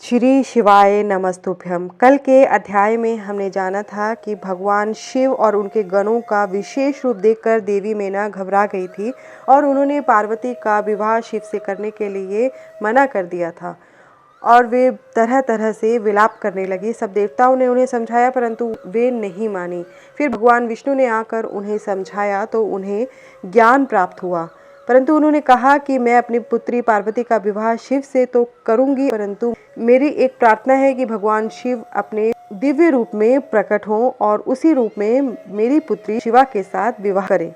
श्री शिवाय नमस्तुभ्यम। कल के अध्याय में हमने जाना था कि भगवान शिव और उनके गणों का विशेष रूप देखकर देवी मैना घबरा गई थी और उन्होंने पार्वती का विवाह शिव से करने के लिए मना कर दिया था और वे तरह तरह से विलाप करने लगी। सब देवताओं ने उन्हें समझाया परंतु वे नहीं मानी। फिर भगवान विष्णु ने आकर उन्हें समझाया तो उन्हें ज्ञान प्राप्त हुआ, परंतु उन्होंने कहा कि मैं अपनी पुत्री पार्वती का विवाह शिव से तो करूंगी, परंतु मेरी एक प्रार्थना है कि भगवान शिव अपने दिव्य रूप में प्रकट हों और उसी रूप में मेरी पुत्री शिवा के साथ विवाह करें।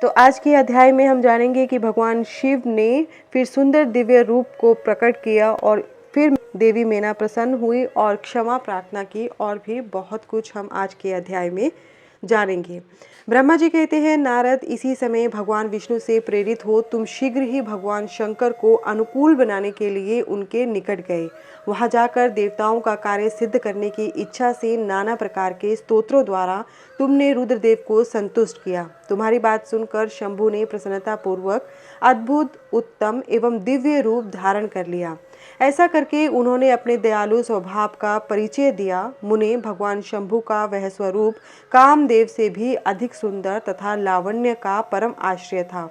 तो आज के अध्याय में हम जानेंगे कि भगवान शिव ने फिर सुंदर दिव्य रूप को प्रकट किया और फिर देवी मैना प्रसन्न हुई और क्षमा प्रार्थना की, और भी बहुत कुछ हम आज के अध्याय में जानेंगे। ब्रह्मा जी कहते हैं, नारद इसी समय भगवान विष्णु से प्रेरित हो तुम शीघ्र ही भगवान शंकर को अनुकूल बनाने के लिए उनके निकट गए। वहां जाकर देवताओं का कार्य सिद्ध करने की इच्छा से नाना प्रकार के स्तोत्रों द्वारा तुमने रुद्रदेव को संतुष्ट किया। तुम्हारी बात सुनकर शंभु ने प्रसन्नता पूर्वक अद्भुत, उत्तम एवं दिव्य रूप धारण कर लिया। ऐसा करके उन्होंने अपने दयालु स्वभाव का परिचय दिया। मुने, भगवान शंभु का वह स्वरूप कामदेव से भी अधिक सुंदर तथा लावण्य का परम आश्रय था।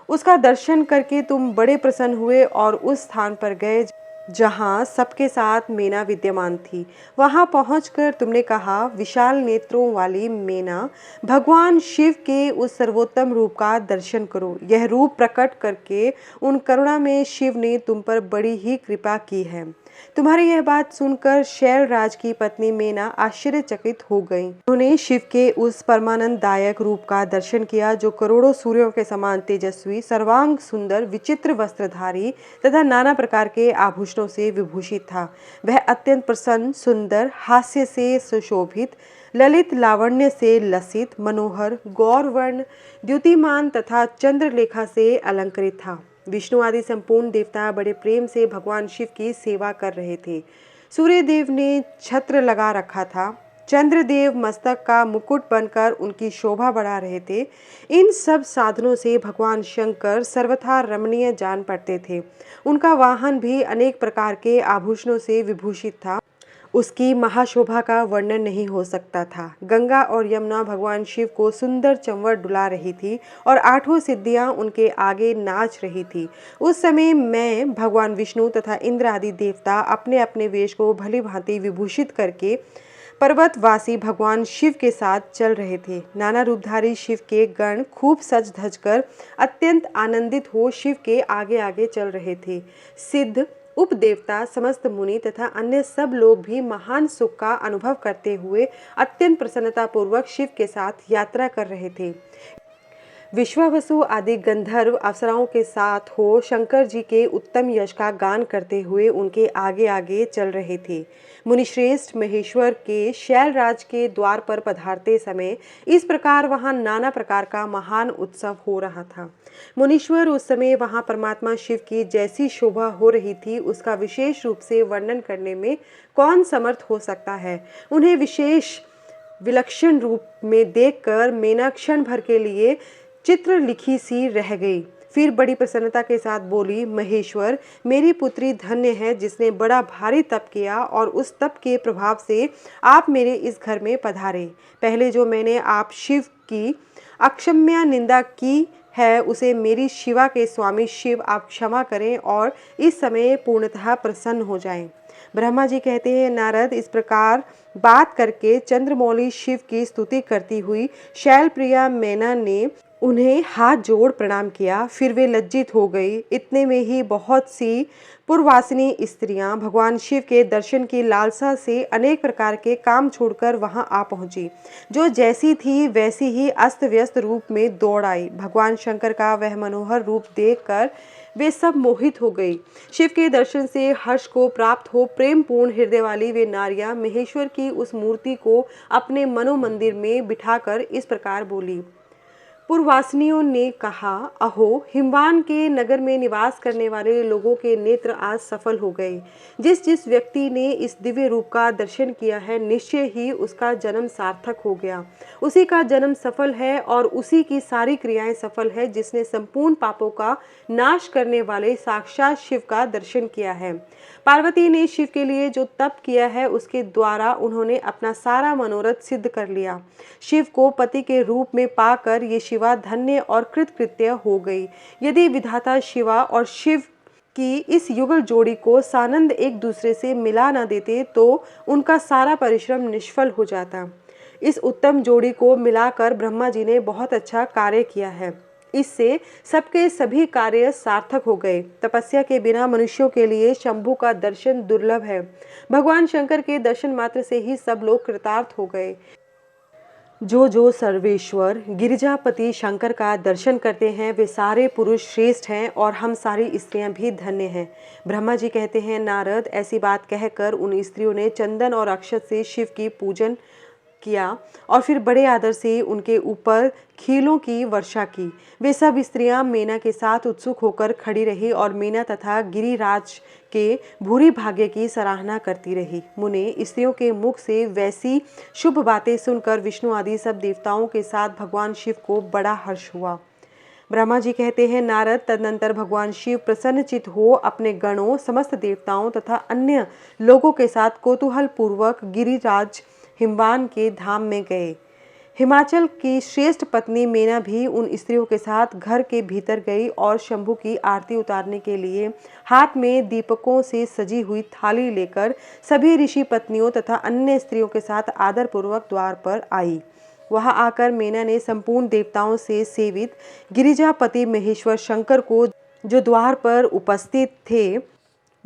उसका दर्शन करके तुम बड़े प्रसन्न हुए और उस स्थान पर गए जहाँ सबके साथ मैना विद्यमान थी। वहाँ पहुंचकर तुमने कहा, विशाल नेत्रों वाली मैना, भगवान शिव के उस सर्वोत्तम रूप का दर्शन करो। यह रूप प्रकट करके उन करुणा में शिव ने तुम पर बड़ी ही कृपा की है। तुम्हारी यह बात सुनकर शैलराज की पत्नी मैना आश्चर्यचकित हो गई। उन्होंने शिव के उस परमानंददायक रूप का दर्शन किया जो करोड़ों सूर्यों के समान तेजस्वी, सर्वांग सुंदर, विचित्र वस्त्रधारी तथा नाना प्रकार के आभूषणों से विभूषित था। वह अत्यंत प्रसन्न, सुंदर, हास्य से सुशोभित, ललित लावण्य से लसित, मनोहर, गौरवर्ण, द्युतिमान तथा चंद्रलेखा से अलंकृत था। विष्णु आदि संपूर्ण देवता बड़े प्रेम से भगवान शिव की सेवा कर रहे थे। सूर्यदेव ने छत्र लगा रखा था। चंद्रदेव मस्तक का मुकुट बनकर उनकी शोभा बढ़ा रहे थे। इन सब साधनों से भगवान शंकर सर्वथा रमणीय जान पड़ते थे। उनका वाहन भी अनेक प्रकार के आभूषणों से विभूषित था। उसकी महाशोभा का वर्णन नहीं हो सकता था। गंगा और यमुना भगवान शिव को सुंदर चंवर डुला रही थी और आठों सिद्धियां उनके आगे नाच रही थी। उस समय मैं, भगवान विष्णु तथा इंद्र आदि देवता अपने अपने वेश को भली भांति विभूषित करके पर्वतवासी भगवान शिव के साथ चल रहे थे। नाना रूपधारी शिव के गण खूब सज धज कर अत्यंत आनंदित हो शिव के आगे आगे चल रहे थे। सिद्ध, उपदेवता, समस्त मुनि तथा अन्य सब लोग भी महान सुख का अनुभव करते हुए अत्यंत प्रसन्नता पूर्वक शिव के साथ यात्रा कर रहे थे। विश्वावसु आदि गंधर्व अप्सराओं के साथ हो शंकर जी के उत्तम यश का गान करते हुए उनके आगे आगे चल रहे थे। मुनिश्रेष्ठ महेश्वर के शैलराज के द्वार पर पधारते समय इस प्रकार वहां नाना प्रकार का महान उत्सव हो रहा था। मुनीश्वर उस समय वहां परमात्मा शिव की जैसी शोभा हो रही थी उसका विशेष रूप से वर्णन करने में कौन समर्थ हो सकता है। उन्हें विशेष विलक्षण रूप में देखकर मैना क्षण भर के लिए चित्र लिखी सी रह गई। फिर बड़ी प्रसन्नता के साथ बोली, महेश्वर, मेरी पुत्री धन्य है जिसने बड़ा भारी तप किया और उस तप के प्रभाव से आप मेरे इस घर में पधारे। पहले जो मैंने आप शिव की अक्षम्य निंदा की है उसे मेरी शिवा के स्वामी शिव आप क्षमा करें और इस समय पूर्णतः प्रसन्न हो जाएं। ब्रह्मा जी कहते हैं, नारद इस प्रकार बात करके चंद्रमौली शिव की स्तुति करती हुई शैलप्रिया मैना ने उन्हें हाथ जोड़ प्रणाम किया। फिर वे लज्जित हो गई। इतने में ही बहुत सी पूर्ववासिनी स्त्रियां भगवान शिव के दर्शन की लालसा से अनेक प्रकार के काम छोड़कर वहां आ पहुंची। जो जैसी थी वैसी ही अस्त व्यस्त रूप में दौड़ आई। भगवान शंकर का वह मनोहर रूप देखकर वे सब मोहित हो गई। शिव के दर्शन से हर्ष को प्राप्त हो प्रेम पूर्ण हृदय वाली वे नारियां महेश्वर की उस मूर्ति को अपने मनोमंदिर में बिठाकर इस प्रकार बोली। पूर्ववासिनियों ने कहा, अहो, हिमवान के नगर में निवास करने वाले लोगों के नेत्र आज सफल हो गए। जिस जिस व्यक्ति ने इस दिव्य रूप का दर्शन किया है निश्चय ही उसका जन्म सार्थक हो गया। उसी का जन्म सफल है और उसी की सारी क्रियाएं सफल है जिसने संपूर्ण पापों का नाश करने वाले साक्षात शिव का दर्शन किया है। पार्वती ने शिव के लिए जो तप किया है उसके द्वारा उन्होंने अपना सारा मनोरथ सिद्ध कर लिया। शिव को पति के रूप में पाकर ये शिवा धन्य और कृतकृत्य हो गई। यदि विधाता शिवा और शिव कि इस युगल जोड़ी को सानंद एक दूसरे से मिला न देते तो उनका सारा परिश्रम निष्फल हो जाता। इस उत्तम जोड़ी को मिलाकर ब्रह्मा जी ने बहुत अच्छा कार्य किया है। इससे सबके सभी कार्य सार्थक हो गए। तपस्या के बिना मनुष्यों के लिए शंभु का दर्शन दुर्लभ है। भगवान शंकर के दर्शन मात्र से ही सब लोग कृतार्थ हो गए। जो सर्वेश्वर गिरिजापति शंकर का दर्शन करते हैं वे सारे पुरुष श्रेष्ठ हैं और हम सारी स्त्रियां भी धन्य हैं। ब्रह्मा जी कहते हैं, नारद, ऐसी बात कहकर उन स्त्रियों ने चंदन और अक्षत से शिव की पूजन किया और फिर बड़े आदर से उनके ऊपर खीलों की वर्षा की। वे सब स्त्रियां मेना के साथ उत्सुक होकर खड़ी रही और मेना तथा गिरिराज के भूरी भाग्य की सराहना करती रही। मुने, स्त्रियों के मुख से वैसी शुभ बातें सुनकर विष्णु आदि सब देवताओं के साथ भगवान शिव को बड़ा हर्ष हुआ। ब्रह्मा जी कहते हैं, नारद, तदनंतर भगवान शिव प्रसन्नचित हो अपने गणों, समस्त देवताओं तथा अन्य लोगों के साथ कौतूहल पूर्वक गिरिराज हिमवान के धाम में गए। हिमाचल की श्रेष्ठ पत्नी मेना भी उन स्त्रियों के साथ घर के भीतर गई और शंभु की आरती उतारने के लिए हाथ में दीपकों से सजी हुई थाली लेकर सभी ऋषि पत्नियों तथा अन्य स्त्रियों के साथ आदर पूर्वक द्वार पर आई। वहां आकर मेना ने संपूर्ण देवताओं से सेवित गिरिजापति महेश्वर शंकर को, जो द्वार पर उपस्थित थे,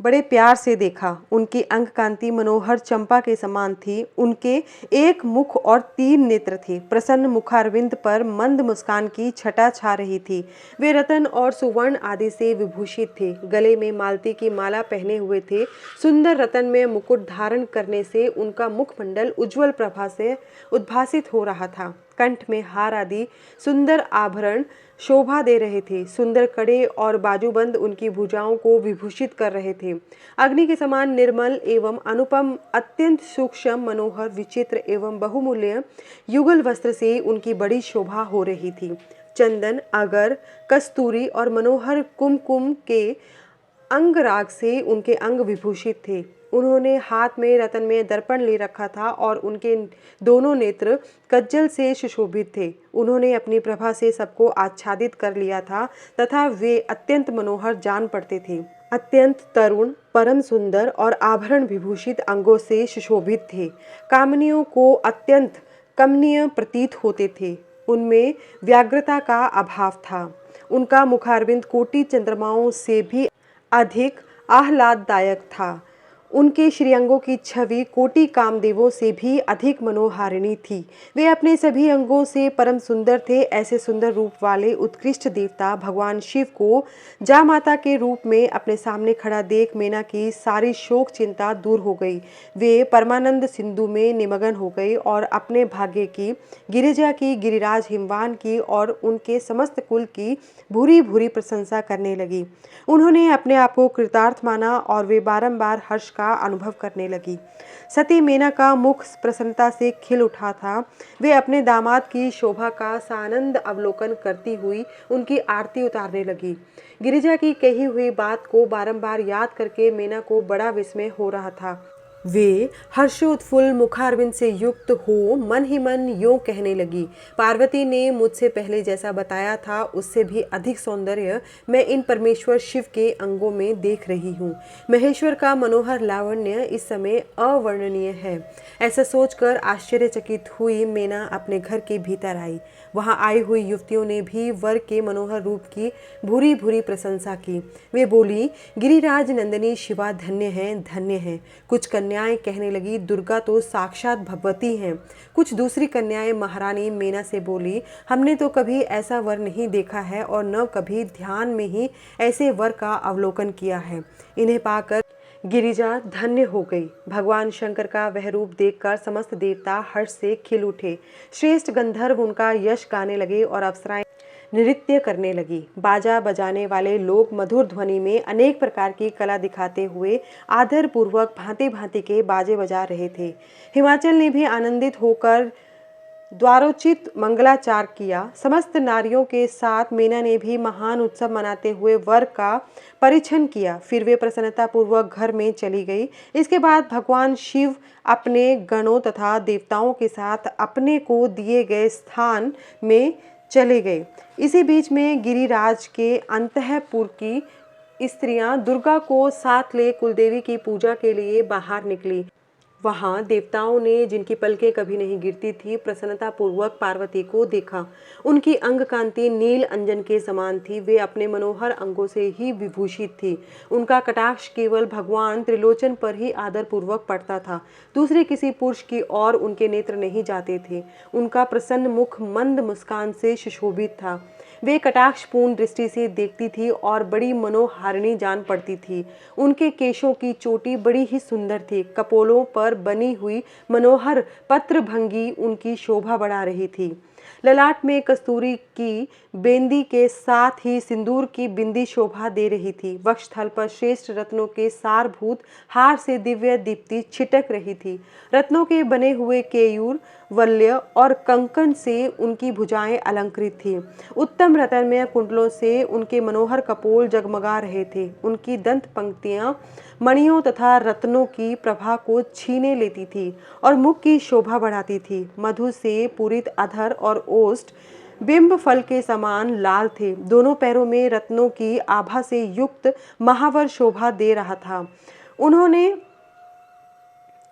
बड़े प्यार से देखा। उनकी अंग कांति मनोहर चंपा के समान थी। उनके एक मुख और 3 नेत्र थे। प्रसन्न मुखारविंद पर मंद मुस्कान की छटा छा रही थी। वे रतन और सुवर्ण आदि से विभूषित थे। गले में मालती की माला पहने हुए थे। सुंदर रतन में मुकुट धारण करने से उनका मुखमंडल उज्जवल प्रभा से उद्भासित हो रहा था। कंठ में हार आदि सुंदर आभरण शोभा दे रहे थे। सुंदर कड़े और बाजूबंद उनकी भुजाओं को विभूषित कर रहे थे। अग्नि के समान निर्मल एवं अनुपम, अत्यंत सूक्ष्म, मनोहर, विचित्र एवं बहुमूल्य युगल वस्त्र से उनकी बड़ी शोभा हो रही थी। चंदन, अगर, कस्तूरी और मनोहर कुमकुम के अंगराग से उनके अंग विभूषित थे। उन्होंने हाथ में रतन में दर्पण ले रखा था और उनके दोनों नेत्र कज्जल से सुशोभित थे। उन्होंने अपनी प्रभा से सबको आच्छादित कर लिया था तथा वे अत्यंत मनोहर जान पड़ते थे। अत्यंत तरुण, परम सुंदर और आभरण विभूषित अंगों से सुशोभित थे। कामनियों को अत्यंत कमनीय प्रतीत होते थे। उनमें व्याग्रता का अभाव था। उनका मुखारविंद कोटि चंद्रमाओं से भी अधिक आह्लाददायक था। उनके श्रीअंगों की छवि कोटि कामदेवों से भी अधिक मनोहारिणी थी। वे अपने सभी अंगों से परम सुंदर थे। ऐसे सुंदर रूप वाले उत्कृष्ट देवता भगवान शिव को जामाता के रूप में अपने सामने खड़ा देख मेना की सारी शोक चिंता दूर हो गई। वे परमानंद सिंधु में निमग्न हो गई और अपने भाग्य की, गिरिजा की, गिरिराज हिमवान की और उनके समस्त कुल की भूरी भूरी प्रशंसा करने लगी। उन्होंने अपने आप को कृतार्थ माना और वे बारंबार हर्ष का अनुभव करने लगी। सती मेना का मुख प्रसन्नता से खिल उठा था। वे अपने दामाद की शोभा का सानंद अवलोकन करती हुई उनकी आरती उतारने लगी। गिरिजा की कही हुई बात को बारंबार याद करके मेना को बड़ा विस्मय हो रहा था। वे हर्षोत्फुल्ल मुखारविंद से युक्त हो मन ही मन यूं कहने लगी, पार्वती ने मुझसे पहले जैसा बताया था उससे भी अधिक सौंदर्य मैं इन परमेश्वर शिव के अंगों में देख रही हूँ। महेश्वर का मनोहर लावण्य इस समय अवर्णनीय है। ऐसा सोचकर आश्चर्यचकित हुई मेना अपने घर के भीतर आई। वहां आई हुई युवतियों ने भी वर के मनोहर रूप की भूरी भूरी प्रशंसा की। वे बोली, गिरिराज नंदिनी शिवा धन्य हैं, धन्य हैं। कुछ कन्याएं कहने लगी, दुर्गा तो साक्षात भगवती हैं। कुछ दूसरी कन्याएं महारानी मेना से बोली, हमने तो कभी ऐसा वर नहीं देखा है और न कभी ध्यान में ही ऐसे वर का अवलोकन किया है। इन्हें पाकर गिरिजा धन्य हो गई। भगवान शंकर का वह रूप देखकर समस्त देवता हर्ष से खिल उठे। श्रेष्ठ गंधर्व उनका यश गाने लगे और अप्सराएं नृत्य करने लगी। बाजा बजाने वाले लोग मधुर ध्वनि में अनेक प्रकार की कला दिखाते हुए आदर पूर्वक भांति भांति के बाजे बजा रहे थे। हिमाचल ने भी आनंदित होकर द्वारोचित मंगलाचार किया। समस्त नारियों के साथ मीना ने भी महान उत्सव मनाते हुए वर का परिछन किया। फिर वे प्रसन्नता पूर्वक घर में चली गई। इसके बाद भगवान शिव अपने गणों तथा देवताओं के साथ अपने को दिए गए स्थान में चले गए। इसी बीच में गिरिराज के अंतःपुर की स्त्रियां दुर्गा को साथ ले कुलदेवी की पूजा के लिए बाहर निकली। वहां देवताओं ने, जिनकी पलकें कभी नहीं गिरती थी, प्रसन्नता पूर्वक पार्वती को देखा। उनकी अंग कांति नील अंजन के समान थी। वे अपने मनोहर अंगों से ही विभूषित थी। उनका कटाक्ष केवल भगवान त्रिलोचन पर ही आदर पूर्वक पड़ता था। दूसरे किसी पुरुष की ओर उनके नेत्र नहीं जाते थे। उनका प्रसन्न मुख मंद मुस्कान से सुशोभित था। वे कटाक्षपूर्ण दृष्टि से देखती थी और बड़ी मनोहारिणी जान पड़ती थी। उनके केशों की चोटी बड़ी ही सुंदर थी। कपोलों पर बनी हुई मनोहर पत्रभंगी उनकी शोभा बढ़ा रही थी। ललाट में कस्तूरी की बेंदी के साथ ही सिंदूर की बिंदी शोभा दे रही थी। वक्षस्थल पर श्रेष्ठ रत्नों के सारभूत हार से दिव्य दीप्ति छिटक रही थी। रत्नों के बने हुए केयूर, वल्य और कंकन से उनकी भुजाएं अलंकृत थी। उत्तम रत्नमय कुंडलों से उनके मनोहर कपोल जगमगा रहे थे। उनकी दंत पंक्तियां मणियों तथा रत्नों की प्रभा को छीने लेती थी और मुख की शोभा बढ़ाती थी। मधु से पूरित अधर और ओष्ठ बिंब फल के समान लाल थे। दोनों पैरों में रत्नों की आभा से युक्त महावर शोभा दे रहा था। उन्होंने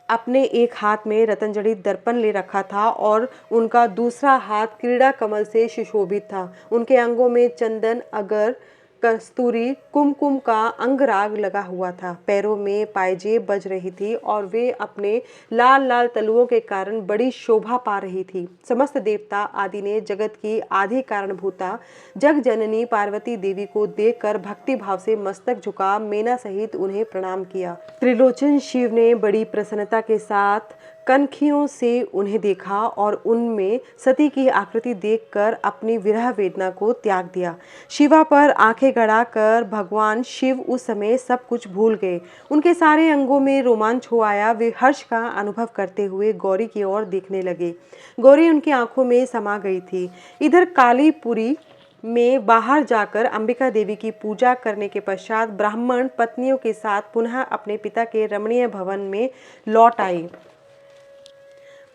अपने एक हाथ में रतनजड़ित दर्पण ले रखा था और उनका दूसरा हाथ क्रीड़ा कमल से सुशोभित था। उनके अंगों में चंदन, अगर, कस्तूरी, कुमकुम का अंगराग लगा हुआ था। पैरों में पायजेब बज रही थी और वे अपने लाल लाल तलुओं के कारण बड़ी शोभा पा रही थी। समस्त देवता आदि ने जगत की आदि कारणभूता जग जननी पार्वती देवी को देखकर भक्ति भाव से मस्तक झुका मेना सहित उन्हें प्रणाम किया। त्रिलोचन शिव ने बड़ी प्रसन्नता के साथ कनखियों से उन्हें देखा और उनमें सती की आकृति देखकर अपनी विरह वेदना को त्याग दिया। शिवा पर आंखें गड़ाकर भगवान शिव उस समय सब कुछ भूल गए। उनके सारे अंगों में रोमांच हो आया। वे हर्ष का अनुभव करते हुए गौरी की ओर देखने लगे। गौरी उनकी आंखों में समा गई थी। इधर कालीपुरी में बाहर जाकर अंबिका देवी की पूजा करने के पश्चात ब्राह्मण पत्नियों के साथ पुनः अपने पिता के रमणीय भवन में लौट आई।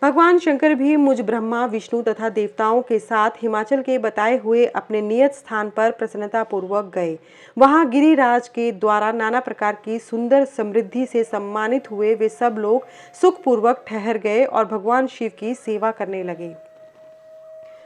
भगवान शंकर भी मुझ ब्रह्मा, विष्णु तथा देवताओं के साथ हिमाचल के बताए हुए अपने नियत स्थान पर प्रसन्नता पूर्वक गए। वहां गिरिराज के द्वारा नाना प्रकार की सुंदर समृद्धि से सम्मानित हुए वे सब लोग सुखपूर्वक ठहर गए और भगवान शिव की सेवा करने लगे।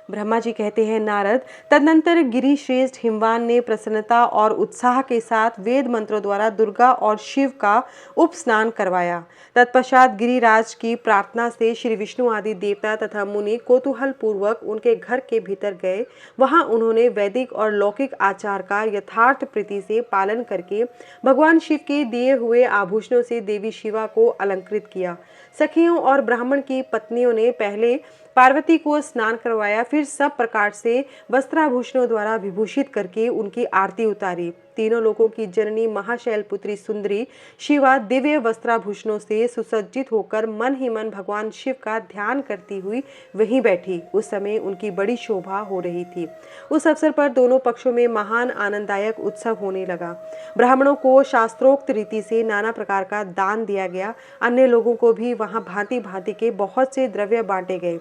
ब्रह्मा जी कहते हैं, नारद, तदनंतर गिरि श्रेष्ठ हिमवान ने प्रसन्नता और उत्साह के साथ वेद मंत्रों द्वारा दुर्गा और शिव का उपस्नान करवाया। तत्पश्चात गिरिराज की प्रार्थना से श्री विष्णु आदि देवता तथा मुनि कौतूहल पूर्वक उनके घर के भीतर गए। वहां उन्होंने वैदिक और लौकिक आचार का यथार्थ प्रीति से पालन करके भगवान शिव के दिए हुए आभूषणों से देवी शिवा को अलंकृत किया। सखियों और ब्राह्मण की पत्नियों ने पहले पार्वती को स्नान करवाया, फिर सब प्रकार से वस्त्राभूषणों द्वारा विभूषित करके उनकी आरती उतारी। तीनों लोगों की जननी महाशैल पुत्री सुंदरी शिवा दिव्य वस्त्राभूषणों से सुसज्जित होकर मन ही मन भगवान शिव का ध्यान करती हुई वहीं बैठी। उस समय उनकी बड़ी शोभा हो रही थी। उस अवसर पर दोनों पक्षों में महान आनंददायक उत्सव होने लगा। ब्राह्मणों को शास्त्रोक्त रीति से नाना प्रकार का दान दिया गया। अन्य लोगों को भी वहां भांति भांति के बहुत से द्रव्य बांटे गए।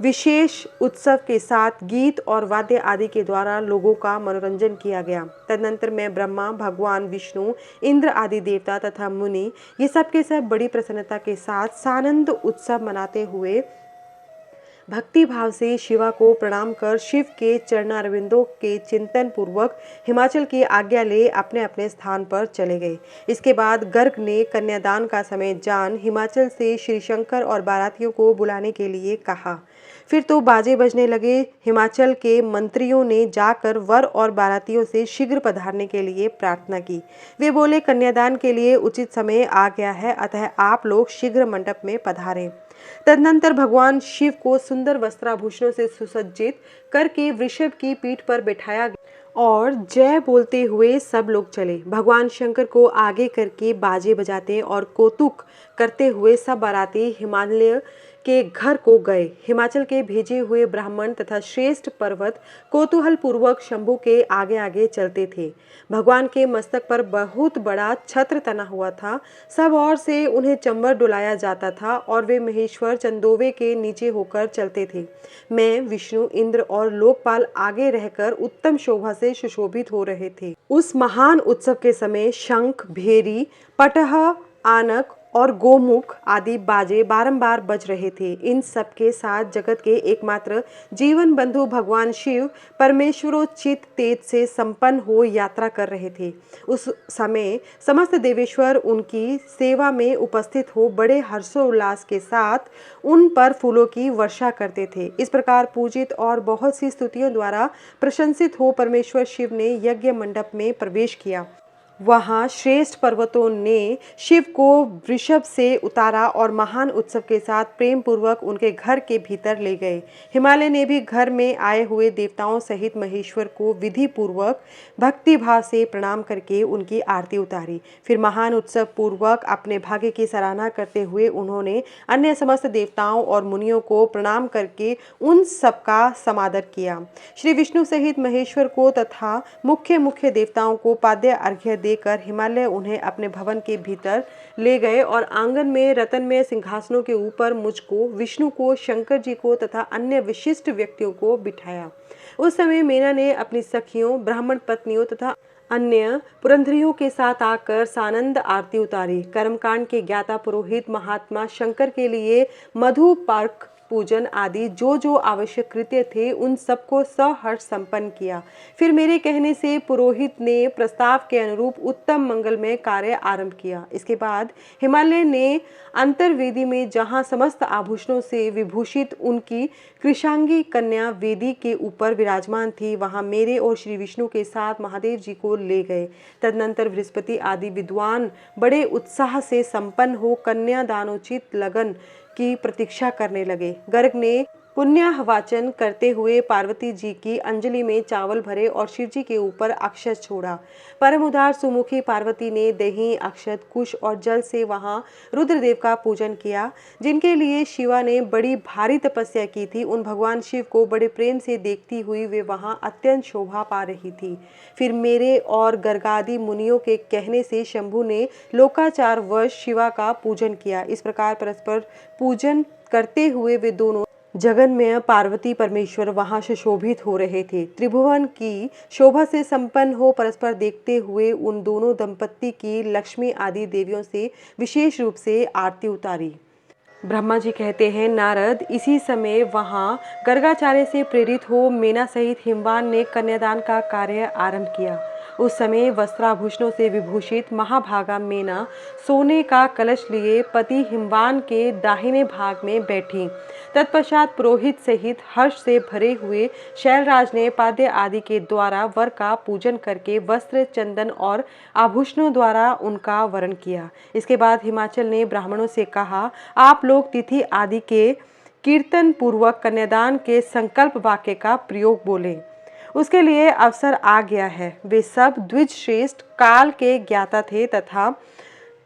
विशेष उत्सव के साथ गीत और वाद्य आदि के द्वारा लोगों का मनोरंजन किया गया। तदनंतर मैं ब्रह्मा, भगवान विष्णु, इंद्र आदि देवता तथा मुनि ये सब के सब बड़ी प्रसन्नता के साथ सानंद उत्सव मनाते हुए भक्ति भाव से शिवा को प्रणाम कर शिव के चरणारविंदों के चिंतन पूर्वक हिमाचल की आज्ञा ले अपने अपने स्थान पर चले गए। इसके बाद गर्ग ने कन्यादान का समय जान हिमाचल से श्री शंकर और बारातियों को बुलाने के लिए कहा। फिर तो बाजे बजने लगे। हिमाचल के मंत्रियों ने जाकर वर और बारातियों से शीघ्र पधारने के लिए प्रार्थना की। वे बोले, कन्यादान के लिए उचित समय आ गया है, अतः आप लोग शीघ्र मंडप में पधारें। तदनंतर भगवान शिव को सुंदर वस्त्राभूषणों से सुसज्जित करके वृषभ की पीठ पर बिठाया गया और जय बोलते हुए सब लोग चले। भगवान शंकर को आगे करके बाजे बजाते और कौतुक करते हुए सब बाराती के घर को गए। हिमाचल के भेजे हुए ब्राह्मण तथा श्रेष्ठ पर्वत कौतूहल पूर्वक शंभू के आगे आगे चलते थे। भगवान के मस्तक पर बहुत बड़ा छत्र तना हुआ था। सब ओर से उन्हें चंबर डुलाया जाता था और वे महेश्वर चंदोवे के नीचे होकर चलते थे। मैं, विष्णु, इंद्र और लोकपाल आगे रहकर उत्तम शोभा से सुशोभित हो रहे थे। उस महान उत्सव के समय शंख, भेरी, पटह, आनक और गोमुख आदि बाजे बारंबार बज रहे थे। इन सब के साथ जगत के एकमात्र जीवन बंधु भगवान शिव परमेश्वरोचित तेज से संपन्न हो यात्रा कर रहे थे। उस समय समस्त देवेश्वर उनकी सेवा में उपस्थित हो बड़े हर्षोल्लास के साथ उन पर फूलों की वर्षा करते थे। इस प्रकार पूजित और बहुत सी स्तुतियों द्वारा प्रशंसित हो परमेश्वर शिव ने यज्ञ मंडप में प्रवेश किया। वहाँ श्रेष्ठ पर्वतों ने शिव को वृषभ से उतारा और महान उत्सव के साथ प्रेम पूर्वक उनके घर के भीतर ले गए। हिमालय ने भी घर में आए हुए देवताओं सहित महेश्वर को विधि पूर्वक भक्ति भाव से प्रणाम करके उनकी आरती उतारी। फिर महान उत्सव पूर्वक अपने भाग्य की सराहना करते हुए उन्होंने अन्य समस्त देवताओं और मुनियों को प्रणाम करके उन सबका समादर किया। श्री विष्णु सहित महेश्वर को तथा मुख्य देवताओं को पाद्य अर्घ्य देकर हिमालय उन्हें अपने भवन के भीतर ले गए और आंगन में रत्नमय सिंहासनों के ऊपर मुझको, विष्णु को, शंकर जी को तथा अन्य विशिष्ट व्यक्तियों को बिठाया। उस समय मीना ने अपनी सखियों, ब्राह्मण पत्नियों तथा अन्य पुरंधरियों के साथ आकर सानंद आरती उतारी। कर्मकांड के ज्ञाता पुरोहित महात्मा शंकर के लिए मधु पार्क पूजन आदि जो आवश्यक कृत्य थे उन सबको सहर्ष संपन्न किया। फिर मेरे कहने से पुरोहित ने प्रस्ताव के अनुरूप उत्तम मंगलमय कार्य आरंभ किया। इसके बाद हिमालय ने अंतर्वेदी में जहां समस्त आभूषणों से विभूषित उनकी कृशांगी कन्या वेदी के ऊपर विराजमान थी, वहां मेरे और श्री विष्णु के साथ महादेव जी को ले गए। तदनंतर बृहस्पति आदि विद्वान बड़े उत्साह से संपन्न हो कन्यादानोचित लगन की प्रतीक्षा करने लगे। गर्ग ने पुण्याहवाचन करते हुए पार्वती जी की अंजलि में चावल भरे और शिव जी के ऊपर अक्षत छोड़ा। परम उदार सुमुखी पार्वती ने दही, अक्षत, कुश और जल से वहां रुद्रदेव का पूजन किया, जिनके लिए शिवा ने बड़ी भारी तपस्या की थी। उन भगवान शिव को बड़े प्रेम से देखती हुई वे वहां अत्यंत शोभा पा रही थी। फिर मेरे और गर्गादि मुनियों के कहने से शंभु ने लोकाचार वश शिवा का पूजन किया। इस प्रकार परस्पर पूजन करते हुए वे दोनों जगन्मय पार्वती परमेश्वर वहां सुशोभित हो रहे थे। त्रिभुवन की शोभा से संपन्न हो परस्पर देखते हुए उन दोनों दंपत्ति की लक्ष्मी आदि देवियों से विशेष रूप से आरती उतारी। ब्रह्मा जी कहते हैं, नारद, इसी समय वहां गर्गाचार्य से प्रेरित हो मेना सहित हिमवान ने कन्यादान का कार्य आरंभ किया। उस समय वस्त्राभूषणों से विभूषित महाभागा मेना सोने का कलश लिए पति हिमवान के दाहिने भाग में बैठी। तत्पश्चात पुरोहित सहित हर्ष से भरे हुए शैलराज ने पाद्य आदि के द्वारा वर का पूजन करके वस्त्र, चंदन और आभूषणों द्वारा उनका वरण किया। इसके बाद हिमाचल ने ब्राह्मणों से कहा, आप लोग तिथि आदि के कीर्तन पूर्वक कन्यादान के संकल्प वाक्य का प्रयोग बोले। उसके लिए अवसर आ गया है। वे सब द्विज श्रेष्ठ काल के ज्ञाता थे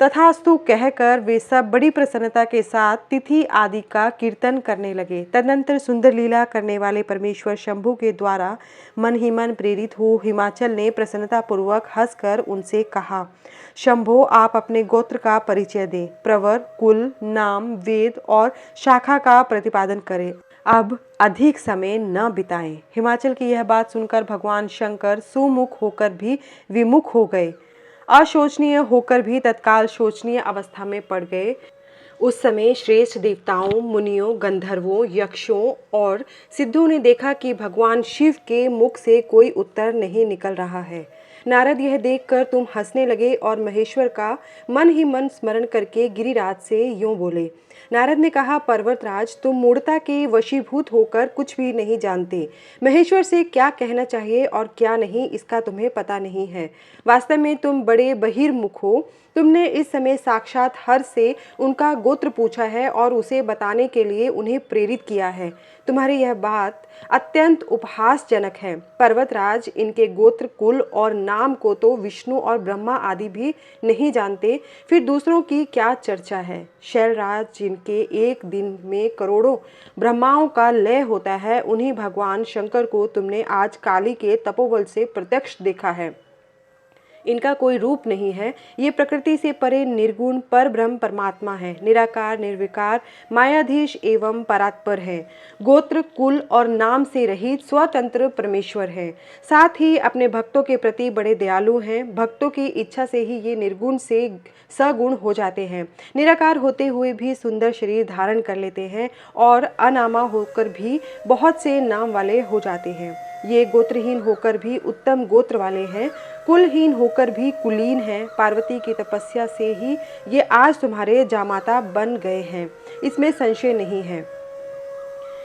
तथास्तु कहकर वे सब बड़ी प्रसन्नता के साथ तिथि आदि का कीर्तन करने लगे। तदनंतर सुंदर लीला करने वाले परमेश्वर शंभु के द्वारा मन ही मन प्रेरित हो हिमाचल ने प्रसन्नता पूर्वक हंसकर उनसे कहा, शंभो, आप अपने गोत्र का परिचय दें, प्रवर, कुल, नाम, वेद और शाखा का प्रतिपादन करें। अब अधिक समय न बिताएं। हिमाचल की यह बात सुनकर भगवान शंकर सुमुख होकर भी विमुख हो गए, अशोचनीय होकर भी तत्काल शोचनीय अवस्था में पड़ गए। उस समय श्रेष्ठ देवताओं, मुनियों, गंधर्वों, यक्षों और सिद्धों ने देखा कि भगवान शिव के मुख से कोई उत्तर नहीं निकल रहा है। नारद, यह देखकर तुम हंसने लगे और महेश्वर का मन ही मन स्मरण करके गिरिराज से यूं बोले। नारद ने कहा, पर्वतराज, तुम मूढ़ता के वशीभूत होकर कुछ भी नहीं जानते। महेश्वर से क्या कहना चाहिए और क्या नहीं, इसका तुम्हें पता नहीं है। वास्तव में तुम बड़े बहिर्मुख हो। तुमने इस समय साक्षात हर से उनका गोत्र पूछा है और उसे बताने के लिए उन्हें प्रेरित किया है। तुम्हारी यह बात अत्यंत उपहासजनक है। पर्वतराज इनके गोत्र, कुल और नाम को तो विष्णु और ब्रह्मा आदि भी नहीं जानते, फिर दूसरों की क्या चर्चा है। शैलराज जिनके एक दिन में करोड़ों ब्रह्माओं का लय होता है, उन्हीं भगवान शंकर को तुमने आज काली के तपोबल से प्रत्यक्ष देखा है। इनका कोई रूप नहीं है, ये प्रकृति से परे निर्गुण पर ब्रह्म परमात्मा है, निराकार, निर्विकार, मायाधीश एवं परात्पर है, गोत्र, कुल और नाम से रहित स्वतंत्र परमेश्वर है। साथ ही अपने भक्तों के प्रति बड़े दयालु हैं। भक्तों की इच्छा से ही ये निर्गुण से सगुण हो जाते हैं, निराकार होते हुए भी सुंदर शरीर धारण कर लेते हैं और अनामा होकर भी बहुत से नाम वाले हो जाते हैं। ये गोत्रहीन होकर भी उत्तम गोत्र वाले हैं, कुलहीन होकर भी कुलीन हैं। पार्वती की तपस्या से ही ये आज तुम्हारे जामाता बन गए हैं, इसमें संशय नहीं है।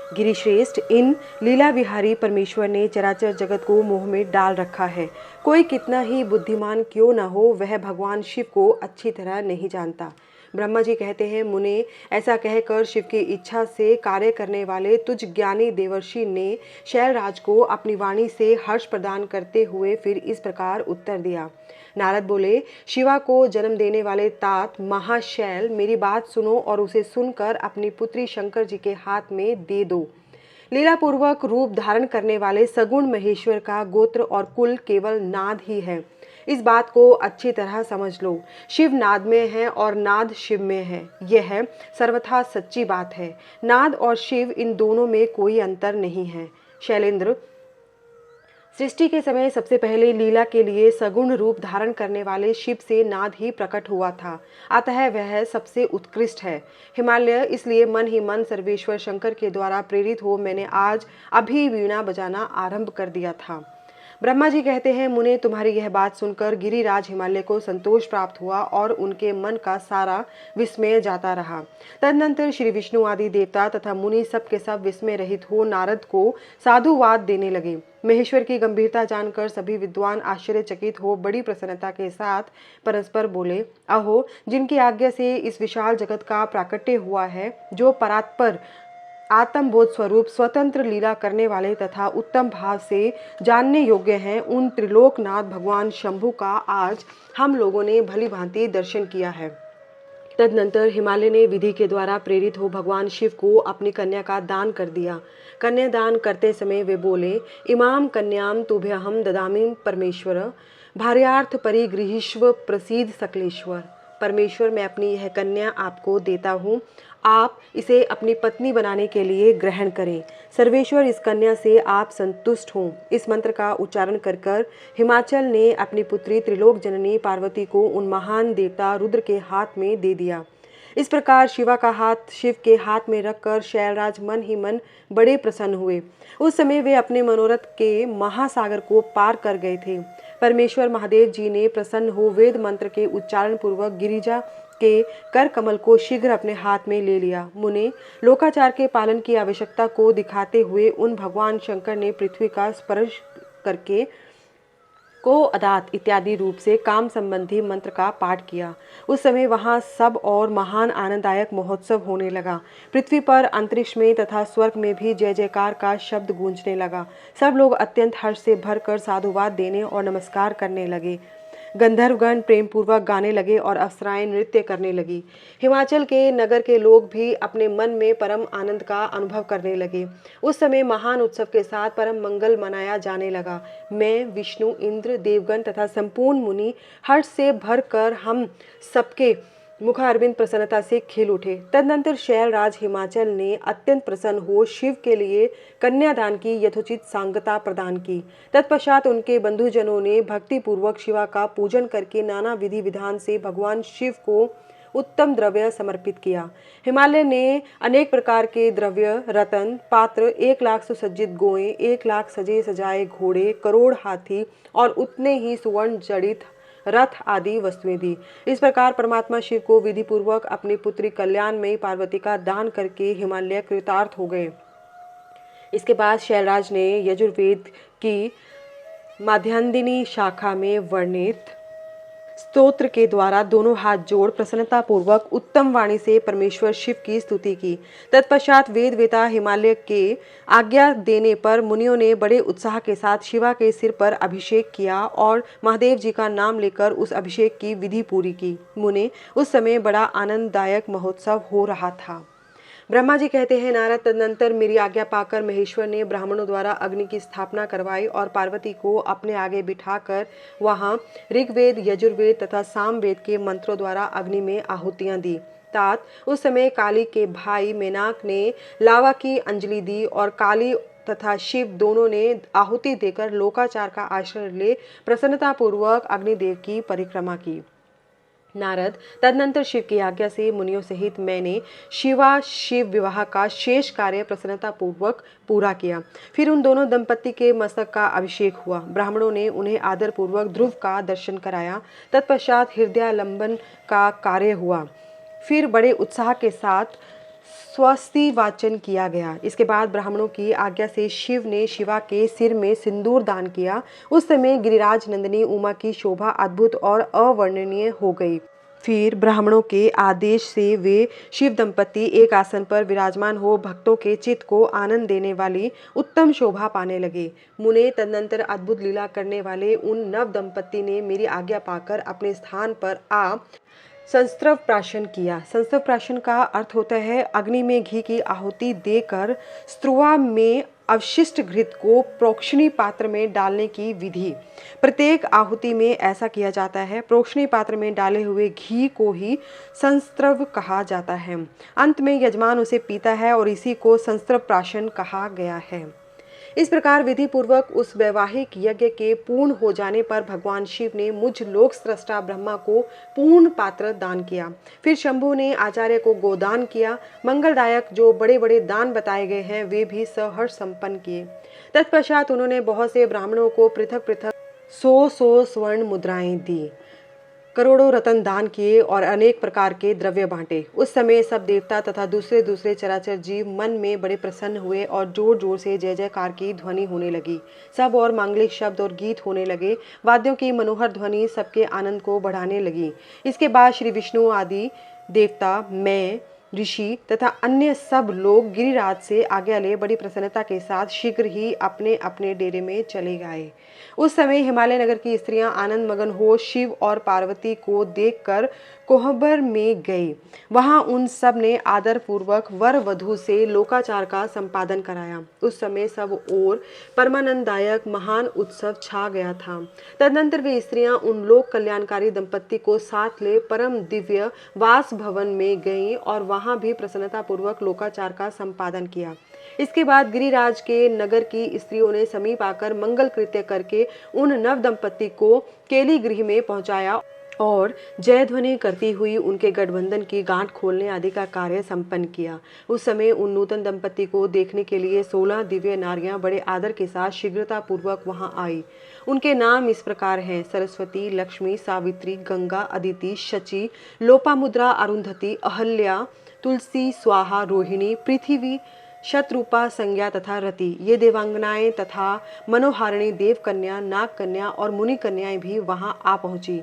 गिरिश्रेष्ठ, इन लीला विहारी परमेश्वर ने चराचर जगत को मोह में डाल रखा है। कोई कितना ही बुद्धिमान क्यों न हो, वह भगवान शिव को अच्छी तरह नहीं जानता। ब्रह्मा जी कहते हैं, मुने, ऐसा कहकर शिव की इच्छा से कार्य करने वाले तुझ ज्ञानी देवर्षि ने शैलराज को अपनी वाणी से हर्ष प्रदान करते हुए फिर इस प्रकार उत्तर दिया। नारद बोले, शिवा को जन्म देने वाले तात महाशैल, मेरी बात सुनो और उसे सुनकर अपनी पुत्री शंकर जी के हाथ में दे दो। लीलापूर्वक रूप धारण करने वाले सगुण महेश्वर का गोत्र और कुल केवल नाद ही है। इस बात को अच्छी तरह समझ लो। शिव नाद में है और नाद शिव में है, यह सर्वथा सच्ची बात है। नाद और शिव, इन दोनों में कोई अंतर नहीं है। शैलेंद्र, सृष्टि के समय सबसे पहले लीला के लिए सगुण रूप धारण करने वाले शिव से नाद ही प्रकट हुआ था, अतः वह सबसे उत्कृष्ट है। हिमालय, इसलिए मन ही मन सर्वेश्वर शंकर के द्वारा प्रेरित हो मैंने आज अभी वीणा बजाना आरंभ कर दिया था। ब्रह्मा जी कहते हैं, मुने, तुम्हारी यह बात सुनकर गिरिराज हिमालय को संतोष प्राप्त हुआ और उनके मन का सारा विस्मय जाता रहा। तदनंतर श्री विष्णु आदि देवता तथा मुनि सब के सब विस्मय रहित हो नारद को साधुवाद देने लगे। महेश्वर की गंभीरता जानकर सभी विद्वान आश्चर्यचकित हो बड़ी प्रसन्नता के साथ परस्पर बोले, अहो, जिनकी आज्ञा से इस विशाल जगत का प्राकट्य हुआ है, जो परात्पर आत्मबोध स्वरूप स्वतंत्र लीला करने वाले तथा उत्तम भाव से जानने योग्य हैं, उन त्रिलोकनाथ भगवान शंभु का आज हम लोगों ने भली भांति दर्शन किया है। तदनंतर हिमालय ने विधि के द्वारा प्रेरित हो भगवान शिव को अपनी कन्या का दान कर दिया। कन्यादान करते समय वे बोले, इमाम कन्याम तुभ्यहम ददामि परमेश्वर, भार्यार्थ परिगृहीष्व प्रसीद सकलेश्वर। परमेश्वर, मैं अपनी यह कन्या आपको देता हूँ, आप इसे अपनी पत्नी बनाने के लिए ग्रहण करें। सर्वेश्वर, इस कन्या से आप संतुष्ट हों। इस मंत्र का उच्चारण कर कर हिमाचल ने अपनी पुत्री त्रिलोक जननी पार्वती को उन महान देवता रुद्र के हाथ में दे दिया। इस प्रकार शिवा का हाथ शिव के हाथ में रखकर शैलराज मन ही मन बड़े प्रसन्न हुए। उस समय वे अपने मनोरथ के महासागर को पार कर गए थे। परमेश्वर महादेव जी ने प्रसन्न हो वेद मंत्र के उच्चारण पूर्वक गिरिजा के कर कमल को शीघ्र अपने हाथ में ले लिया। मुने, लोकाचार के पालन की आवश्यकता को दिखाते हुए उन भगवान शंकर ने पृथ्वी का स्पर्श करके को अदात इत्यादि रूप से काम संबंधी मंत्र का पाठ किया। उस समय वहाँ सब और महान आनंददायक महोत्सव होने लगा। पृथ्वी पर, अंतरिक्ष में तथा स्वर्ग में भी जय जयकार का शब्द गूंजने लगा। सब लोग अत्यंत हर्ष से भरकर साधुवाद देने और नमस्कार करने लगे। गंधर्वगण प्रेम पूर्वक गाने लगे और अप्सराएं नृत्य करने लगी। हिमाचल के नगर के लोग भी अपने मन में परम आनंद का अनुभव करने लगे। उस समय महान उत्सव के साथ परम मंगल मनाया जाने लगा। मैं, विष्णु, इंद्र, देवगण तथा संपूर्ण मुनि हर्ष से भरकर हम सबके मुखारविंद प्रसन्नता से खिल उठे। तदनंतर शैलराज हिमाचल ने अत्यंत प्रसन्न हो शिव के लिए कन्यादान की यथोचित सांगता प्रदान की। तत्पश्चात उनके बंधुजनों ने भक्ति पूर्वक शिवा का पूजन करके नाना विधि विधान से भगवान शिव को उत्तम द्रव्य समर्पित किया। हिमालय ने अनेक प्रकार के द्रव्य, रतन, पात्र, 1 लाख सुसज्जित गोएं, 1 लाख सजे सजाए घोड़े, करोड़ हाथी और उतने ही सुवर्ण जड़ित रथ आदि वस्तुएं दी। इस प्रकार परमात्मा शिव को विधि पूर्वक अपनी पुत्री कल्याण में पार्वती का दान करके हिमालय कृतार्थ हो गए। इसके बाद शैलराज ने यजुर्वेद की माध्यान्दिनी शाखा में वर्णित स्तोत्र के द्वारा दोनों हाथ जोड़ प्रसन्नता पूर्वक उत्तम वाणी से परमेश्वर शिव की स्तुति की। तत्पश्चात वेद वेता हिमालय के आज्ञा देने पर मुनियों ने बड़े उत्साह के साथ शिवा के सिर पर अभिषेक किया और महादेव जी का नाम लेकर उस अभिषेक की विधि पूरी की। मुने उस समय बड़ा आनंददायक महोत्सव हो रहा था। ब्रह्मा जी कहते हैं, नारद, तदनंतर मेरी आज्ञा पाकर महेश्वर ने ब्राह्मणों द्वारा अग्नि की स्थापना करवाई और पार्वती को अपने आगे बिठाकर वहां ऋग्वेद, यजुर्वेद तथा सामवेद के मंत्रों द्वारा अग्नि में आहुतियां दी। तात उस समय काली के भाई मेनाक ने लावा की अंजलि दी और काली तथा शिव दोनों ने आहुति देकर लोकाचार का आश्रय ले प्रसन्नता पूर्वक अग्निदेव की परिक्रमा की। नारद, तदनंतर शिव की आज्ञा से मुनियों सहित मैंने शिवा शिव विवाह का शेष कार्य प्रसन्नता पूर्वक पूरा किया। फिर उन दोनों दंपति के मस्तक का अभिषेक हुआ। ब्राह्मणों ने उन्हें आदर पूर्वक ध्रुव का दर्शन कराया। तत्पश्चात हृदयालंबन का कार्य हुआ। फिर बड़े उत्साह के साथ स्वस्ति वाचन किया गया। इसके बाद ब्राह्मणों की आज्ञा से शिव ने शिवा के सिर में सिंदूर दान किया। उस समय गिरिराज नंदिनी उमा की शोभा अद्भुत और अवर्णनीय हो गई। फिर ब्राह्मणों के आदेश से वे शिव दंपति एक आसन पर विराजमान हो भक्तों के चित्त को आनंद देने वाली उत्तम शोभा पाने लगे। मुने, तदनंतर अद्भुत लीला करने वाले उन नव दंपति ने मेरी आज्ञा पाकर अपने स्थान पर आ संस्त्रव प्राशन किया। संस्त्रव प्राशन का अर्थ होता है अग्नि में घी की आहुति देकर स्त्रुवा में अवशिष्ट घृत को प्रोक्षणी पात्र में डालने की विधि। प्रत्येक आहुति में ऐसा किया जाता है। प्रोक्षणी पात्र में डाले हुए घी को ही संस्त्रव कहा जाता है। अंत में यजमान उसे पीता है और इसी को संस्त्रव प्राशन कहा गया है। इस प्रकार विधि पूर्वक उस वैवाहिक यज्ञ के पूर्ण हो जाने पर भगवान शिव ने मुझ लोक स्रष्टा ब्रह्मा को पूर्ण पात्र दान किया। फिर शंभु ने आचार्य को गोदान किया। मंगलदायक जो बड़े बड़े दान बताए गए हैं वे भी सहर्ष संपन्न किए। तत्पश्चात उन्होंने बहुत से ब्राह्मणों को पृथक पृथक 100 स्वर्ण मुद्राएं दी, करोड़ों रत्न दान किए और अनेक प्रकार के द्रव्य बांटे। उस समय सब देवता तथा दूसरे दूसरे चराचर जीव मन में बड़े प्रसन्न हुए और जोर जोर से जय जयकार की ध्वनि होने लगी। सब और मांगलिक शब्द और गीत होने लगे। वाद्यों की मनोहर ध्वनि सबके आनंद को बढ़ाने लगी। इसके बाद श्री विष्णु आदि देवता, मैं, ऋषि तथा अन्य सब लोग गिरिराज से आज्ञा ले बड़ी प्रसन्नता के साथ शीघ्र ही अपने अपने डेरे में चले गए। उस समय हिमालय नगर की स्त्रियां आनंद मगन हो शिव और पार्वती को देखकर कोहबर में गई। वहां उन सब ने आदर पूर्वक वर वधू से लोकाचार का संपादन कराया। उस समय सब ओर परमानंददायक महान उत्सव छा गया था। तदनंतर वे स्त्रियां उन लोक कल्याणकारी दंपत्ति को साथ ले परम दिव्य वास भवन में गईं और वहां भी प्रसन्नता पूर्वक लोकाचार का संपादन किया। इसके बाद गिरिराज के नगर की स्त्रियों ने समीप आकर मंगल कृत्य करके उन नव दंपत्ति को केली गृह में पहुंचाया और जय ध्वनि करती हुई उनके गठबंधन की गांठ खोलने आदि का कार्य संपन्न किया। उस समय उन नूतन दंपत्ति को देखने के लिए 16 दिव्य नारियां बड़े आदर के साथ शीघ्रता पूर्वक वहां आई। उनके नाम इस प्रकार हैं: सरस्वती, लक्ष्मी, सावित्री, गंगा, अदिति, शची, लोपामुद्रा, अरुंधति, अहल्या, तुलसी, स्वाहा, रोहिणी, पृथ्वी, शतरूपा, संज्ञा तथा रति। ये देवांगनाएं तथा मनोहारिणी देवकन्या, नाग कन्या और मुनि कन्याएं भी वहां आ पहुंची।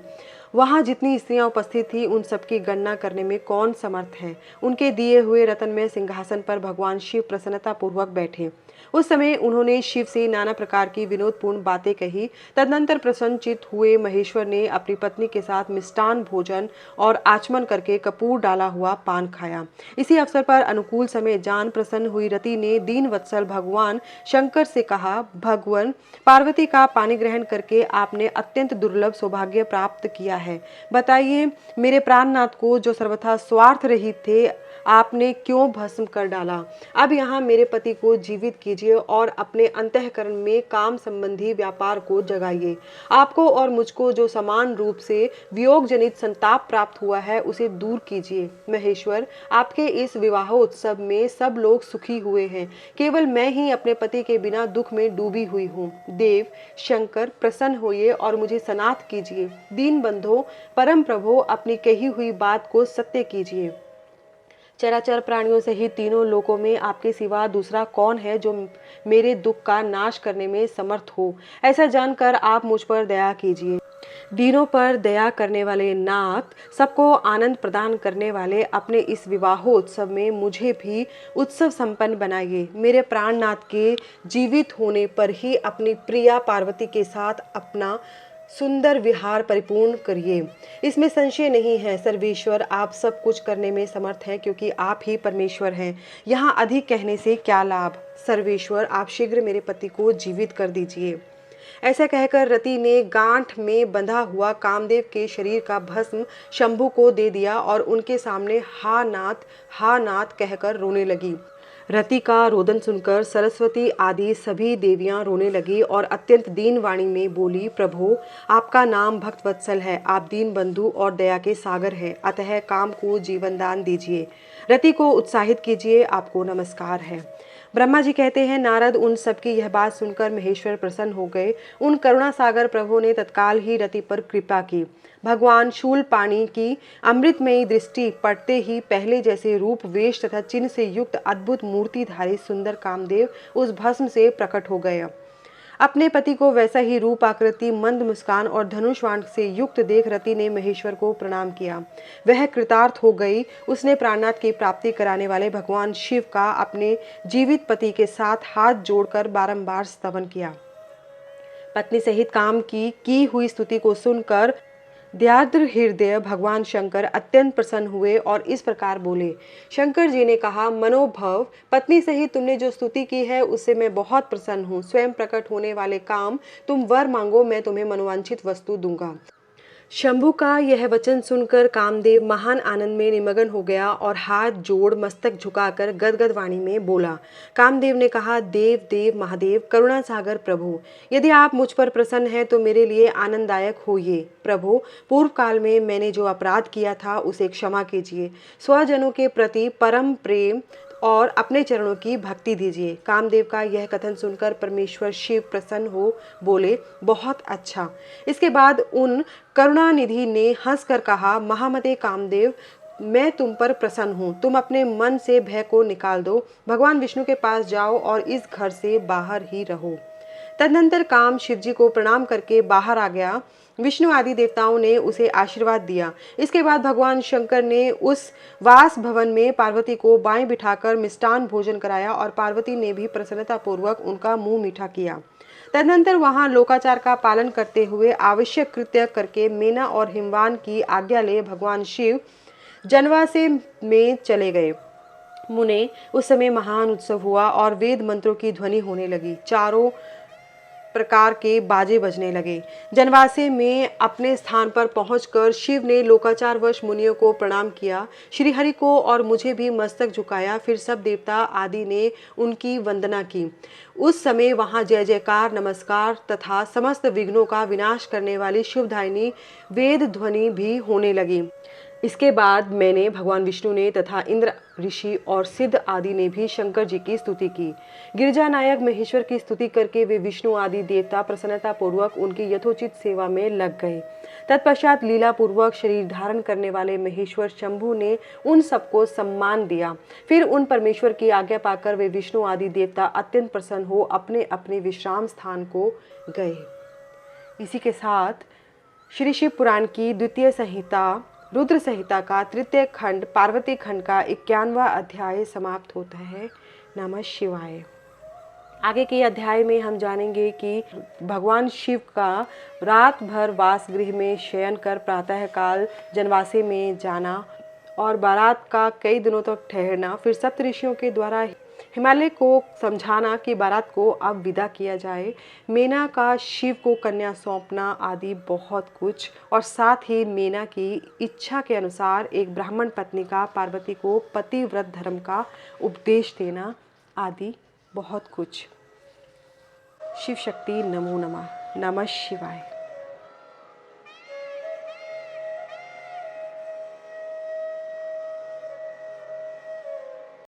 वहां जितनी स्त्रियां उपस्थित थी उन सबकी गणना करने में कौन समर्थ है। उनके दिए हुए रत्नमय सिंहासन पर भगवान शिव प्रसन्नता पूर्वक बैठे। उस समय उन्होंने शिव से नाना प्रकार की विनोदपूर्ण बातें कही। तदनंतर प्रसन्नचित हुए महेश्वर ने अपनी पत्नी के साथ मिष्टान भोजन और आचमन करके कपूर डाला हुआ पान खाया। इसी अवसर पर अनुकूल समय जान प्रसन्न हुई रति ने दीन वत्सल भगवान शंकर से कहा, भगवान पार्वती का पानी ग्रहण करके आपने अत्यंत दुर्लभ सौभाग्य प्राप्त किया है। बताइए, मेरे प्राणनाथ को जो सर्वथा स्वार्थ रहित थे आपने क्यों भस्म कर डाला। अब यहाँ मेरे पति को जीवित कीजिए और अपने अंतःकरण में काम संबंधी व्यापार को जगाइए। आपको और मुझको जो समान रूप से वियोग जनित संताप प्राप्त हुआ है उसे दूर कीजिए। महेश्वर, आपके इस विवाहोत्सव में सब लोग सुखी हुए हैं, केवल मैं ही अपने पति के बिना दुख में डूबी हुई हूँ। देव शंकर, प्रसन्न होइए और मुझे सनाथ कीजिए। दीन बंधो, परम प्रभो, अपनी कही हुई बात को सत्य कीजिए। चराचर प्राणियों से ही तीनों लोकों में आपके सिवा दूसरा कौन है जो मेरे दुख का नाश करने में समर्थ हो। ऐसा जानकर आप मुझ पर दया कीजिए। दीनों पर दया करने वाले नाथ, सबको आनंद प्रदान करने वाले अपने इस विवाहोत्सव में मुझे भी उत्सव संपन्न बनाइए। मेरे प्राणनाथ के जीवित होने पर ही अपनी प्रिया पार्वती के साथ अपना सुंदर विहार परिपूर्ण करिए। इसमें संशय नहीं है सर्वेश्वर, आप सब कुछ करने में समर्थ हैं क्योंकि आप ही परमेश्वर हैं। यहाँ अधिक कहने से क्या लाभ। सर्वेश्वर, आप शीघ्र मेरे पति को जीवित कर दीजिए। ऐसा कहकर रति ने गांठ में बंधा हुआ कामदेव के शरीर का भस्म शंभु को दे दिया और उनके सामने हा नाथ कहकर रोने लगी। रति का रोदन सुनकर सरस्वती आदि सभी देवियां रोने लगी और अत्यंत दीन वाणी में बोली, प्रभु, आपका नाम भक्त वत्सल है, आप दीन बंधु और दया के सागर हैं, अतः काम को जीवन दान दीजिए, रति को उत्साहित कीजिए, आपको नमस्कार है। ब्रह्मा जी कहते हैं, नारद उन सबकी यह बात सुनकर महेश्वर प्रसन्न हो गए। उन करुणा सागर प्रभु ने तत्काल ही रति पर कृपा की। भगवान शूलपाणी की अमृतमयी दृष्टि पड़ते ही पहले जैसे रूप, वेश तथा चिन्ह से युक्त अद्भुत मूर्तिधारी सुंदर कामदेव उस भस्म से प्रकट हो गए। अपने पति को वैसा ही रूप, आकृति, मंद मुस्कान और धनुष बाण से युक्त देख रति ने महेश्वर को प्रणाम किया। वह कृतार्थ हो गई। उसने प्राणनाथ की प्राप्ति कराने वाले भगवान शिव का अपने जीवित पति के साथ हाथ जोड़कर बारंबार स्तवन किया। पत्नी सहित काम की हुई स्तुति को सुनकर दयार्द्र हृदय भगवान शंकर अत्यंत प्रसन्न हुए और इस प्रकार बोले। शंकर जी ने कहा, मनोभव, पत्नी सहित तुमने जो स्तुति की है उससे मैं बहुत प्रसन्न हूँ। स्वयं प्रकट होने वाले काम, तुम वर मांगो, मैं तुम्हें मनोवांछित वस्तु दूंगा। शंभु का यह वचन सुनकर कामदेव महान आनंद में निमग्न हो गया और हाथ जोड़ मस्तक झुकाकर गदगद वाणी में बोला। कामदेव ने कहा, देव देव महादेव, करुणा सागर प्रभु, यदि आप मुझ पर प्रसन्न हैं तो मेरे लिए आनंददायक होइए। प्रभु, पूर्व काल में मैंने जो अपराध किया था उसे क्षमा कीजिए। स्वजनों के प्रति परम प्रेम और अपने चरणों की भक्ति दीजिए। कामदेव का यह कथन सुनकर परमेश्वर शिव प्रसन्न हो बोले, बहुत अच्छा। इसके बाद उन करुणानिधि ने हंसकर कहा, महामते कामदेव, मैं तुम पर प्रसन्न हूँ। तुम अपने मन से भय को निकाल दो, भगवान विष्णु के पास जाओ और इस घर से बाहर ही रहो। तदनंतर काम शिवजी को प्रणाम करके बाहर आ गया। विष्णु आदि देवताओं ने उसे आशीर्वाद दिया। इसके बाद भगवान शंकर ने उस वास भवन में पार्वती को बाएं बिठाकर मिष्टान भोजन कराया और पार्वती ने भी प्रसन्नता पूर्वक उनका मुंह मीठा किया। तदनंतर वहां लोकाचार का पालन करते हुए आवश्यक कृत्य करके मेना और हिमवान की आज्ञा ले भगवान शिव जनवासे में चले गए। मुने, उस समय महान उत्सव हुआ और वेद मंत्रों की ध्वनि होने लगी। चारों प्रकार के बाजे बजने लगे। जनवासे में अपने स्थान पर पहुंचकर शिव ने लोकाचारवश मुनियों को प्रणाम किया, श्री हरि को और मुझे भी मस्तक झुकाया। फिर सब देवता आदि ने उनकी वंदना की। उस समय वहां जय जयकार, नमस्कार तथा समस्त विघ्नों का विनाश करने वाली शुभदायिनी वेद ध्वनि भी होने लगी। इसके बाद मैंने, भगवान विष्णु ने तथा इंद्र, ऋषि और सिद्ध आदि ने भी शंकर जी की स्तुति की। गिरजा नायक महेश्वर की स्तुति करके वे विष्णु आदि देवता प्रसन्नता पूर्वक उनकी यथोचित सेवा में लग गए। तत्पश्चात लीला पूर्वक शरीर धारण करने वाले महेश्वर शंभु ने उन सबको सम्मान दिया। फिर उन परमेश्वर की आज्ञा पाकर वे विष्णु आदि देवता अत्यंत प्रसन्न हो अपने अपने विश्राम स्थान को गए। इसी के साथ श्री शिव पुराण की द्वितीय संहिता रुद्र संहिता का तृतीय खंड पार्वती खंड का 51वां अध्याय समाप्त होता है। नमः शिवाय। आगे के अध्याय में हम जानेंगे कि भगवान शिव का रात भर वासगृह में शयन कर प्रातःकाल जनवासे में जाना और बारात का कई दिनों तक ठहरना, फिर सप्त ऋषियों के द्वारा हिमालय को समझाना कि बारात को अब विदा किया जाए, मेना का शिव को कन्या सौंपना आदि बहुत कुछ, और साथ ही मेना की इच्छा के अनुसार एक ब्राह्मण पत्नी का पार्वती को पतिव्रत धर्म का उपदेश देना आदि बहुत कुछ। शिव शक्ति नमो नमः। नमः शिवाय।